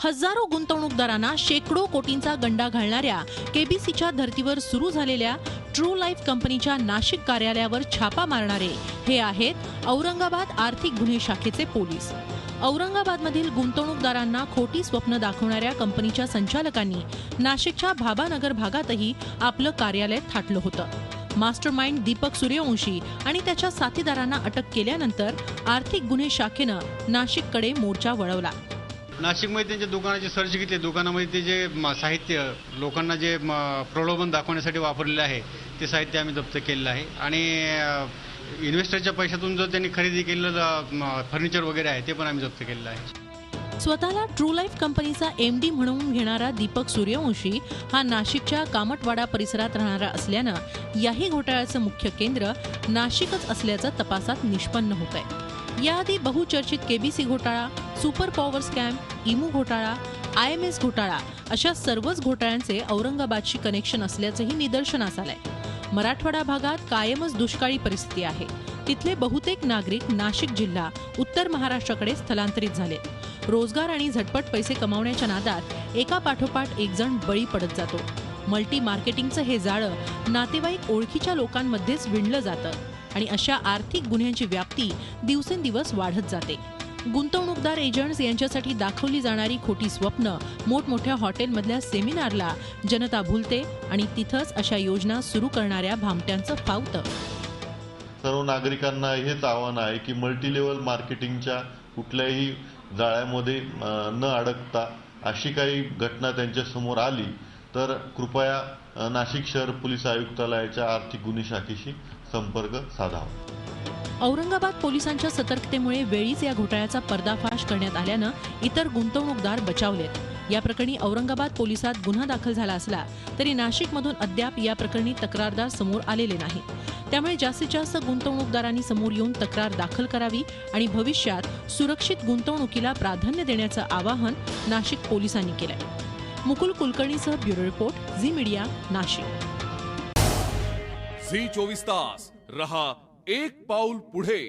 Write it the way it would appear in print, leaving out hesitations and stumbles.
हजारो गुंतवणूकदारांना शेकडो कोटींचा गंडा घालणाऱ्या केबीसीच्या धर्तीवर सुरू झालेल्या ट्रू लाईफ कंपनीच्या नाशिक कार्यालयावर छापा मारणारे हे आहेत औरंगाबाद आर्थिक गुन्हे शाखेचे पोलीस। औरंगाबादमधील गुंतवणूकदारांना खोटी स्वप्न दाखवणाऱ्या कंपनीच्या संचालकांनी नाशिकच्या भाबानगर भागातही आपलं कार्यालय थाटलं होतं। मास्टरमाइंड दीपक सूर्यवंशी आणि त्याच्या साथीदारांना अटक केल्यानंतर आर्थिक गुन्हे शाखेनं नाशिककडे मोर्चा वळवला। नाशिकमध्ये त्यांच्या दुकानाची सर्च घेतली। दुकानामध्ये ते जे साहित्य लोकांना जे प्रलोभन दाखवण्यासाठी वापरलेलं आहे ते साहित्य आम्ही जप्त केलेलं आहे आणि इन्व्हेस्टरच्या पैशातून जो त्यांनी खरेदी केलेलं फर्निचर वगैरे आहे ते पण आम्ही जप्त केलेलं आहे। स्वतःला ट्रू लाईफ कंपनीचा एमडी म्हणून घेणारा दीपक सूर्यवंशी हा नाशिकच्या कामटवाडा परिसरात राहणारा असल्यानं याही घोटाळ्याचं मुख्य केंद्र नाशिकच असल्याचं तपासात निष्पन्न होतंय। याआधी बहुचर्चित केबीसी घोटाळा, सुपर पॉवर स्कॅम, इमू घोटाळा, IMS घोटाळा अशा सर्वच घोटाळ्यांचे औरंगाबादशी कनेक्शन असल्याचंही निदर्शनास आलंय। मराठवाडा भागात कायमच दुष्काळी परिस्थिती आहे। तिथले बहुतेक नागरिक नाशिक जिल्हा उत्तर महाराष्ट्राकडे स्थलांतरित झाले। रोजगार आणि झटपट पैसे कमावण्याच्या नादात एका पाठोपाठ एक जण बळी पडत जातो। मल्टी मार्केटिंगचं हे जाळं नातेवाईक ओळखीच्या लोकांमध्येच विणलं जातं आणि अशा आर्थिक गुन्ह्यांची व्याप्ती दिवसेंदिवस वाढत जाते। गुंतवणूकदार एजंट्स यांच्यासाठी दाखवली जाणारी खोटी स्वप्न मोठमोठ्या हॉटेलमधल्या सेमिनारला जनता भुलते आणि तिथंच अशा योजना सुरू करणाऱ्या भामट्यांचं फावतं। सर्व नागरिकांना हेच आव्हान आहे की मल्टी लेवल मार्केटिंगच्या कुठल्याही जाळ्यामध्ये न अडकता अशी काही घटना त्यांच्या समोर आली तर कृपया नाशिक शहर पोलीस आयुक्तालयाच्या आर्थिक गुन्हे शाखेशी संपर्क साधावा। औरंगाबाद पोलिसांच्या सतर्कतेमुळे वेळीच या घोटाळ्याचा पर्दाफाश करण्यात आल्यानं इतर गुंतवणूकदार बचावलेत। या प्रकरणी औरंगाबाद पोलिसात गुन्हा दाखल झाला असला तरी नाशिकमधून अद्याप या प्रकरणी तक्रारदार समोर आलेले नाही। त्यामुळे जास्तीत जास्त गुंतवणूकदारांनी समोर येऊन तक्रार दाखल करावी आणि भविष्यात सुरक्षित गुंतवणुकीला प्राधान्य देण्याचं आवाहन नाशिक पोलिसांनी केलंय। मुकुल कुलकर्णीसह bureau report, Zee media, Nashik. Zee 24 तास रहा एक पाऊल पुढे।